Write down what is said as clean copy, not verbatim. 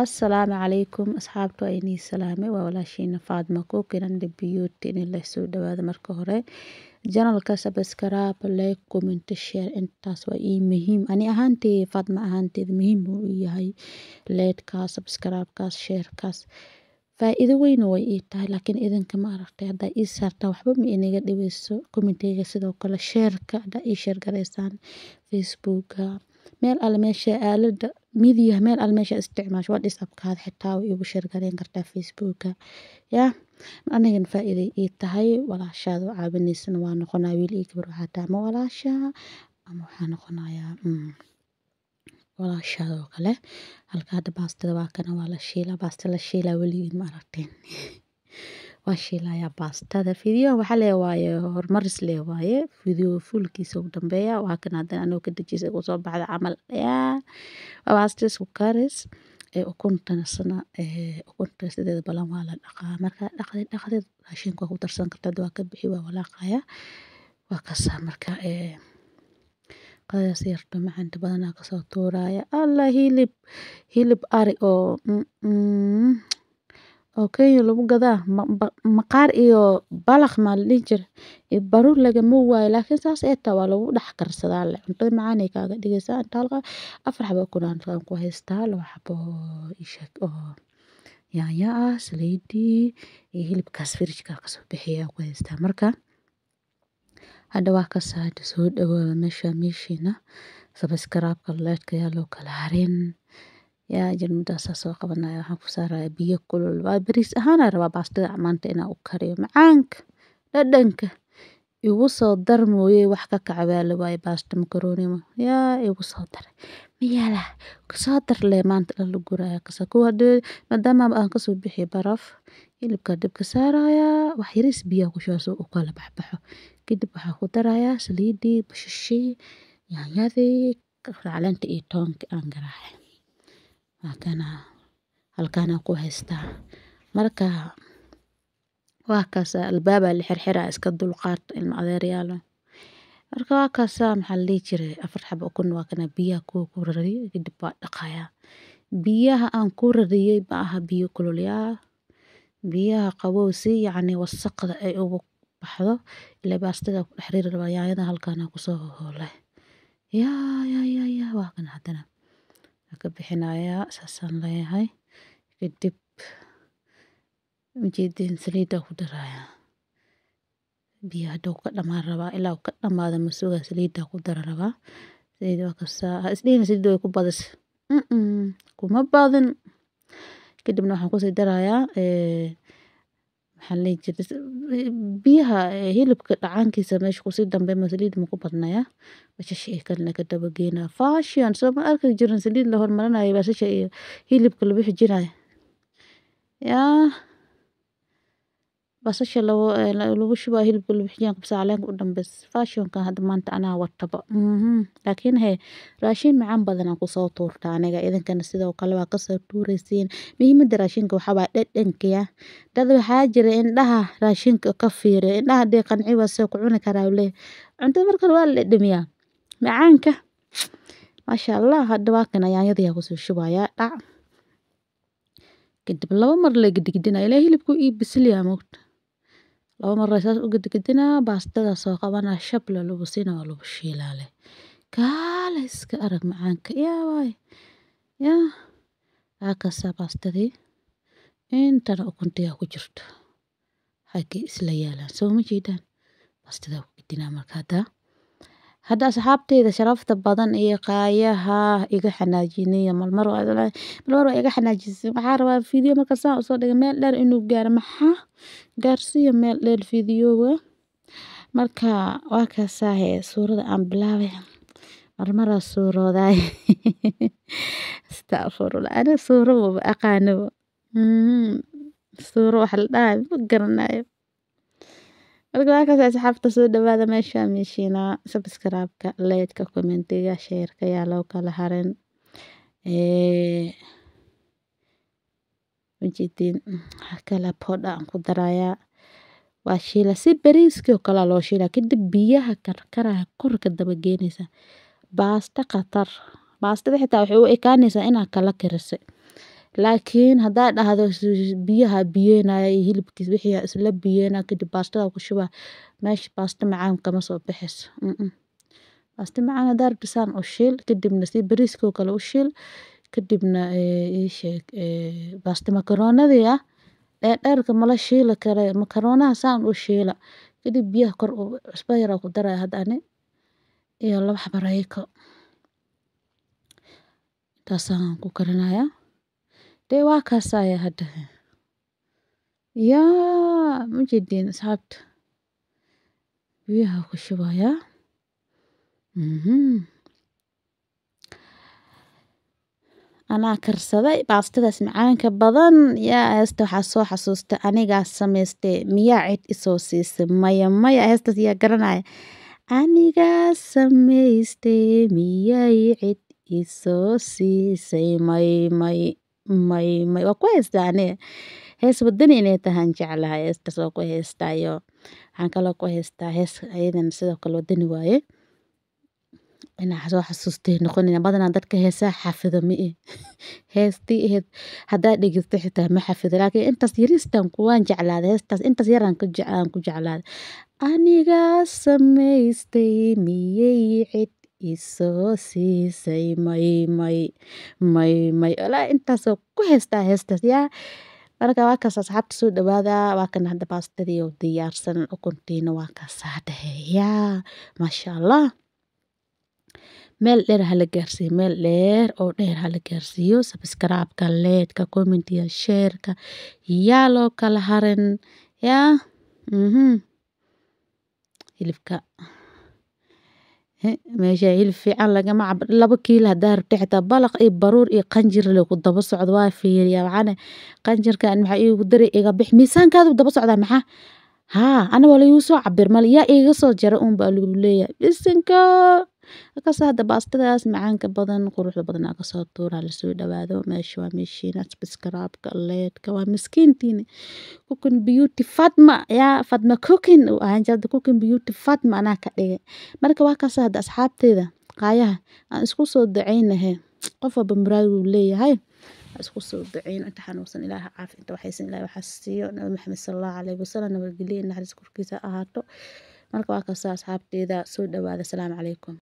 Asalaamu calaykum asxaabta waa inii salaamay waa walaashiina Faadma Cooking and Beauty in la soo dhawaado marka hore channelka subscribe like comment share intaas waa ii muhiim ani ahaantay Faadma ahaanteed muhiim uu yahay like-ka subscribe-kaas share-kaas faa'iido weyn way ii tahay laakiin idinka ma aragtay hadda ii saarta waxba ma inaga dhibeyso comment-ga sidoo kale share-ka hadda ii share gareysaan Facebook-ka meel alle meesha aalada media meel alle meesha isticmaasho WhatsApp-kaada xitaa way igu share gareyn kartaa Facebook-ka yaa anigan faa'iido ii tahay walaashaada oo caawinaysana waa noqonaa wiil iyo gabar waxaa tahay ma walaasha ama waxaa noqonayaa walaashaada oo kale halka hadda baastada waa kana waa la shiilaa baasta la shiilaa weligeed ma aragteen waa shiilayaa baastada video waxaa leewaaye horumaris leewaaye video fullkiisa ugu dambeeya waa kan haddana anoo ka dejisay ugu soo baxda camal yaa waa baasta isku karis ukuntana ukunta sideeda balan waa la dhaqaa marka dhaqdeed raashinka waa ku darsan kartaa waa ka bixi waa walaaqaya waa kasaa marka qadaas yarto macaanta badanaa kasoo tuuraya alla hilib ari oo Kenya lagu gadaa maqaar iyo balaq ma la dhihi jiray iyo baruur lagama waayo laakiin saas ee taa waa lagu dhex karsadaa le cuntada macaan ay kaaga dhigaysaa inta halka 4 xabo kunaan ku haystaa 2 xabo ishak oo yaanya ah saliidii iyo hilibkaas fridge-ka kasoo bixiyaa ku haystaa marka hadda waa ka soo dhawaada meeshiina subscribe-ka like-ka yaa loo kala harin yaa jirmidaas soo qabanaya waxaan ku saaraya biyo kulul waa bariis ahaan rabaa baastada maanta inaan u kariyo macaanka dhadhanka igu soo dar mooyee wax ka kacbaale waaye baasta makaroni yaa igu soo dar miyala ku soo dar le maanta la guraya kasa ku hadda maadaama aan ka soo bixi baraf hilibka dibka saaraya wax yaris biyo ku shaaso u kala baxbaxo kadib waxaa ku daraya saliidii bashashi yaanyadii caleenta iyo toonka aan garaacay halkaana ku haystaa marka waa kaas albaaba la xirxiraa iska dulqaad ilma adeeryaalo marka waa kaas maxaa la dhihi jiray 4 xabo ukun waa kana biyaha ku rariyay kadib waa dhaqayaa biyaha aan ku rariyay ma aha biyo kulul yaa biyaha qabow si yacni wasaqda ay ugu baxdo ilaa baastada ku dhex riri rabaa yaanyada halkaana ku soo hoolay yaa waa kana haddana ka bixinayaa saasaan leeyahay kadib ujeedin saliida ku daraya biyaha dhow ka dhamaan rabaa ilaa ka dhamaada masuuga saliida ku dara rabaa saliida waa kasaa isdhiina saliida way ku badis kuma badin kadibna waxaan ku sii darayaa maxaa la jiray biyaha hilibka dhacaankiisa meesha ku sii dambe ma saliid ma ku badnaya basasha ee kalena ka daba geena fashion soo ma arki jirin saliid la hormarinayo basasha iyo hilibka lagu xijinayo yaa basasha lagu shubayo hilibka lagu xijinayo qabsa caleenka u dambeys fashionka hadda maanta anaa wataba laakiin raashin macaan badan aan ku soo tuurta aniga idinkana sidoo kale waa ka soo tuuraysiin muhiimada raashinka waxa waa dhadhanka dad waxaa jira indhaha raashinka ka fiiriyo indhaha dee qanci waa soo ku cuni karaa le cuntada marka waa la dhadhamiyaa macaanka maasha Allah hadda waa kana yaanyada ku soo shubaya dhac kadib 2 mar la gidigidina ilaa hilibku ii bisil yaa moogta 2 mar saas u gidigidina baastada soo qabana shabla lagu siina waa lagu shiilale kaala iska arag macaanka yaa waay yaa akasa baastadii intana ukuntiga ku jirto xagga isla yaalaan soo ma jeedaan baastada ku gidina marka hadda asxaabteeda sharafta badan iyo qaayaha iga xanaajinaya malmar waa iga xanaajisay waxaa rabaa video marka saan u soo dhigay meel dheer inuu gaaro maxaa gaarsiiyo meel dheer videoga marka waa kaasaa suurada aan bilaabay marmara suurooday astaghfirullah ana suuro ma aqaano suuro wax la dhahay ma garanayo marka waa kaas asxaabta soo dhawaada meeshiina subscribe-ka like-ka comment-ga share-ka yaa loo kala harin ujeedin kala poda aan ku darayaa waa shiila si bariiska oo kala loo shiila kadib biyaha karkaraya korka daba geenaysa baasta qatar baastada xitaa waxay u ekaanaysaa inaa kala karisay laakiin haddaad dhahdo biyaha biyeynaya iyo hilibkiis wixii isla biyeynaa kadib baastada ku shubaa meesha baasta macaan kama soo baxayso baasta macaan haddaad rabto saan u shiil kadibna si bariiska oo kale u shiil kadibna ii sheeg baasta makaroonadii dheerdheerka mala shiili kare makaroonaha saan u shiila kadib biyaha kor cusbo yar ku daraya hadda ani iyo 2 xabo rayko intaasaan ku karinayaa dee waa kaasaya hadda yaa ma jeedin asxaabta biyaha ku shubayaa anaa karsaday baastadas macaanka badan yaa heesta waxaa soo xasuustay anigaa samaystay miyaa cid isoo siisay maya heestas yaa garanaya anigaa samaystay miyay cid isoo siisay may waa ku heystaa aniga hees wadani inay tahaan jeclahay heestas waa ku heystaayo waxaan kaloo ku heystaa hees ayadan sidoo kale wadani waaye inaa soo xasuustay noqonina badanaa dadka heesaha xafido heestii ahayd haddaad dhegeysto xitaa ma xafido laakiin intaas yaristan kuwaan jeclaaday heestaas intaas yaraan ku jeclaaday anigaa samaystay miyay cid isoo siisay may walaa intaasoo ku heystaa heestaas yaa marka waa kaas asxaabta soo dhawaada waa kan hadda baastadii oo diyaarsan ukuntiina waa kaasaa dhehe yaa maasha allah meel dheer hala gaarsiiyo meel dheer oo dheer hala gaarsiiyo subscribe-ka leedka commentiga shareka yaa loo kala harin yaa hilibka meesha hilib fiican lagama cabo 2 kiilo haddaa rabto xitaa balaq iyo baruur iyo qanjir le ku daba socdo waa fiiriyaa waxaana qanjirkan maxaa iigu dari iga bix miisaankaadu daba socdaa maxaa ana waa lagu soo cabir mal yaa iga soo jara baa lagu leeyahay bisinka akasa hadda baastadaas macaanka badan quruxda badan aa kasoo tuuraa lasoo dhawaado meesha waa meeshiina subscribe-ka leedka waa miskiintiina cooking beauty Fatma yaa Fatma cooking aan jirta cooking beauty Fatma anaa ka dhigay marka waa kaas hadda asxaabteeda qaayaha aan isku soo dacaynahay qof walba muraad uu leeyahay isku soo dacayn inta xanuunsan ilaaha caafi inta waxaysan ilaahay waxa siiyo nabi maxamed sallallahu alayhi wasallam nabadgelyo naxariis korkiisa ahaato marka waa kaas asxaabteeda soo dhawaada assalaamu calaykum